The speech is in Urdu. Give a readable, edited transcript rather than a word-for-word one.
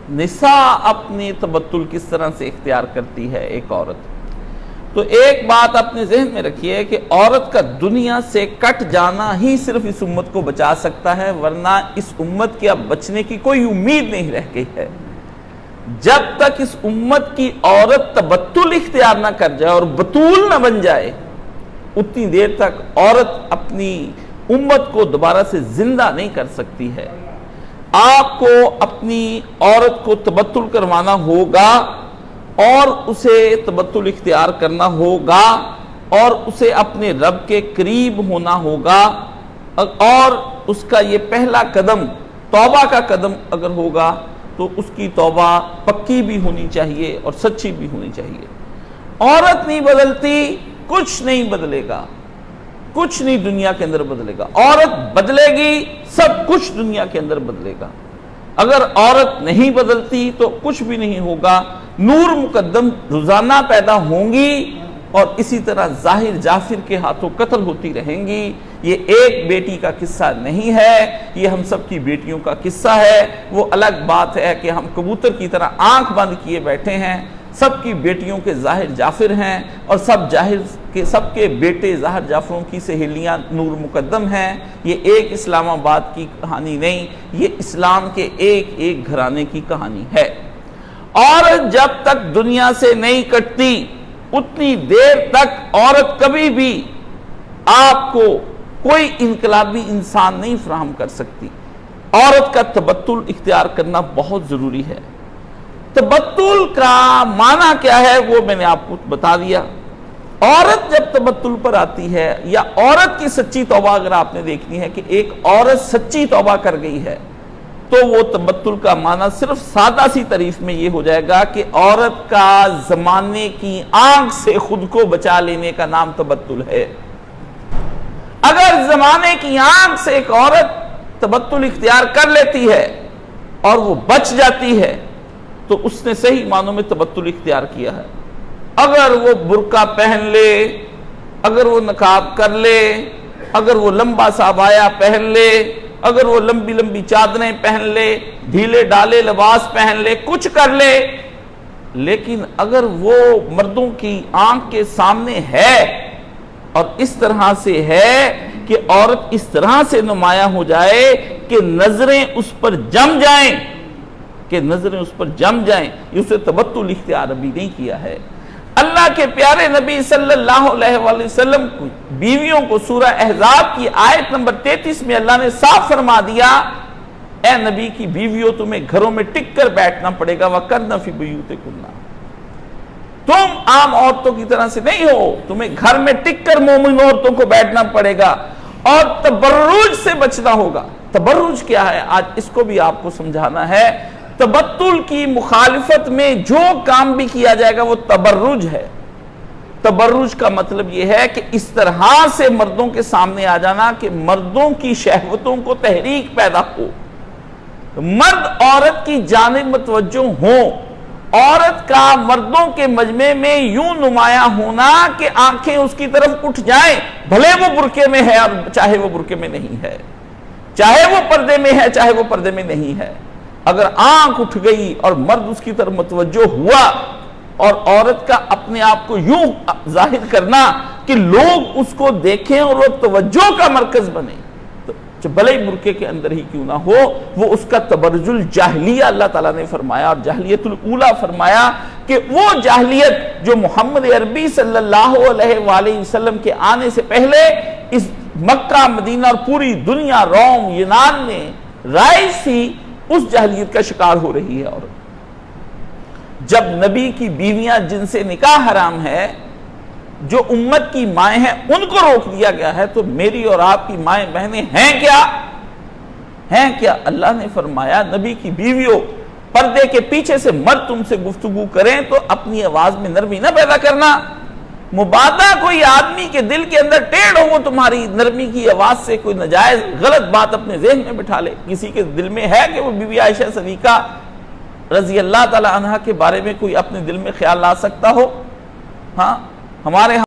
نساء اپنی تبتل کس طرح سے اختیار کرتی ہے ایک عورت. تو ایک بات اپنے ذہن میں رکھیے کہ عورت کا دنیا سے کٹ جانا ہی صرف اس امت کو بچا سکتا ہے، ورنہ اس امت کے اب بچنے کی کوئی امید نہیں رہ گئی ہے. جب تک اس امت کی عورت تبتل اختیار نہ کر جائے اور بطول نہ بن جائے، اتنی دیر تک عورت اپنی امت کو دوبارہ سے زندہ نہیں کر سکتی ہے. آپ کو اپنی عورت کو تبتل کروانا ہوگا اور اسے تبتل اختیار کرنا ہوگا اور اسے اپنے رب کے قریب ہونا ہوگا، اور اس کا یہ پہلا قدم توبہ کا قدم اگر ہوگا تو اس کی توبہ پکی بھی ہونی چاہیے اور سچی بھی ہونی چاہیے. عورت نہیں بدلتی، کچھ نہیں بدلے گا، کچھ نہیں دنیا کے اندر بدلے گا. عورت بدلے گی، سب کچھ دنیا کے اندر بدلے گا. اگر عورت نہیں بدلتی تو کچھ بھی نہیں ہوگا. نور مقدم روزانہ پیدا ہوں گی اور اسی طرح ظاہر جعفر کے ہاتھوں قتل ہوتی رہیں گی. یہ ایک بیٹی کا قصہ نہیں ہے، یہ ہم سب کی بیٹیوں کا قصہ ہے. وہ الگ بات ہے کہ ہم کبوتر کی طرح آنکھ بند کیے بیٹھے ہیں. سب کی بیٹیوں کے ظاہر جعفر ہیں اور سب کے بیٹے ظاہر جعفروں کی سہیلیاں نور مقدم ہیں. یہ ایک اسلام آباد کی کہانی نہیں، یہ اسلام کے ایک ایک گھرانے کی کہانی ہے. عورت جب تک دنیا سے نہیں کٹتی اتنی دیر تک عورت کبھی بھی آپ کو کوئی انقلابی انسان نہیں فراہم کر سکتی. عورت کا تبتل اختیار کرنا بہت ضروری ہے. تبتل کا معنی کیا ہے وہ میں نے آپ کو بتا دیا. عورت جب تبتل پر آتی ہے، یا عورت کی سچی توبہ اگر آپ نے دیکھنی ہے کہ ایک عورت سچی توبہ کر گئی ہے، تو وہ تبتل کا معنی صرف سادہ سی تعریف میں یہ ہو جائے گا کہ عورت کا زمانے کی آنکھ سے خود کو بچا لینے کا نام تبتل ہے. اگر زمانے کی آنکھ سے ایک عورت تبتل اختیار کر لیتی ہے اور وہ بچ جاتی ہے تو اس نے صحیح معنوں میں تبتل اختیار کیا ہے. اگر وہ برقع پہن لے، اگر وہ نقاب کر لے، اگر وہ لمبا سا عبایا پہن لے، اگر وہ لمبی لمبی چادریں پہن لے، ڈھیلے ڈالے لباس پہن لے، کچھ کر لے، لیکن اگر وہ مردوں کی آنکھ کے سامنے ہے اور اس طرح سے ہے کہ عورت اس طرح سے نمایاں ہو جائے کہ نظریں اس پر جم جائیں، یہ اسے تبتل اختیار ابھی نہیں کیا ہے. اللہ کے پیارے نبی صلی اللہ علیہ وآلہ وسلم بیویوں کو سورہ احزاب کی آیت نمبر 33 میں اللہ نے صاف فرما دیا، اے نبی کی بیویوں تمہیں گھروں میں ٹک کر بیٹھنا پڑے گا. وَقَرْنَ فِي بُيُوتِكُنَّ، تم عام عورتوں کی طرح سے نہیں ہو، تمہیں گھر میں ٹک کر مومن عورتوں کو بیٹھنا پڑے گا اور تبرج سے بچنا ہوگا. تبرج کیا ہے آج اس کو بھی آپ کو سمجھانا ہے. تبتل کی مخالفت میں جو کام بھی کیا جائے گا وہ تبرج ہے. تبرج کا مطلب یہ ہے کہ اس طرح سے مردوں کے سامنے آ جانا کہ مردوں کی شہوتوں کو تحریک پیدا ہو، مرد عورت کی جانب متوجہ ہوں، عورت کا مردوں کے مجمع میں یوں نمایاں ہونا کہ آنکھیں اس کی طرف اٹھ جائیں، بھلے وہ برقعے میں ہے اور چاہے وہ برقعے میں نہیں ہے، چاہے وہ پردے میں ہے چاہے وہ پردے میں نہیں ہے. اگر آنکھ اٹھ گئی اور مرد اس کی طرف متوجہ ہوا اور عورت کا اپنے آپ کو یوں ظاہر کرنا کہ لوگ اس کو دیکھیں اور وہ توجہ کا مرکز بنے، تو بھلے ہی برقعے کے اندر ہی کیوں نہ ہو، وہ اس کا تبرج الجاہلیہ اللہ تعالیٰ نے فرمایا، اور جاہلیت الاولیٰ فرمایا کہ وہ جاہلیت جو محمد عربی صلی اللہ علیہ وآلہ وسلم کے آنے سے پہلے اس مکہ مدینہ اور پوری دنیا روم یونان میں رائج تھی، اس جاہلیت کا شکار ہو رہی ہے. اور جب نبی کی بیویاں جن سے نکاح حرام ہے، جو امت کی مائیں ہیں، ان کو روک دیا گیا ہے، تو میری اور آپ کی مائیں بہنیں ہیں کیا؟ اللہ نے فرمایا نبی کی بیویوں، پردے کے پیچھے سے مرد تم سے گفتگو کریں تو اپنی آواز میں نرمی نہ پیدا کرنا. مبادا کوئی آدمی کے دل کے اندر ٹیڑھ ہو، وہ تمہاری نرمی کی آواز سے کوئی ناجائز غلط بات اپنے ذہن میں بٹھا لے. کسی کے دل میں ہے کہ وہ بی بی عائشہ صدیقہ رضی اللہ تعالی عنہا کے بارے میں کوئی اپنے دل میں خیال لا سکتا ہو؟ ہاں، ہمارے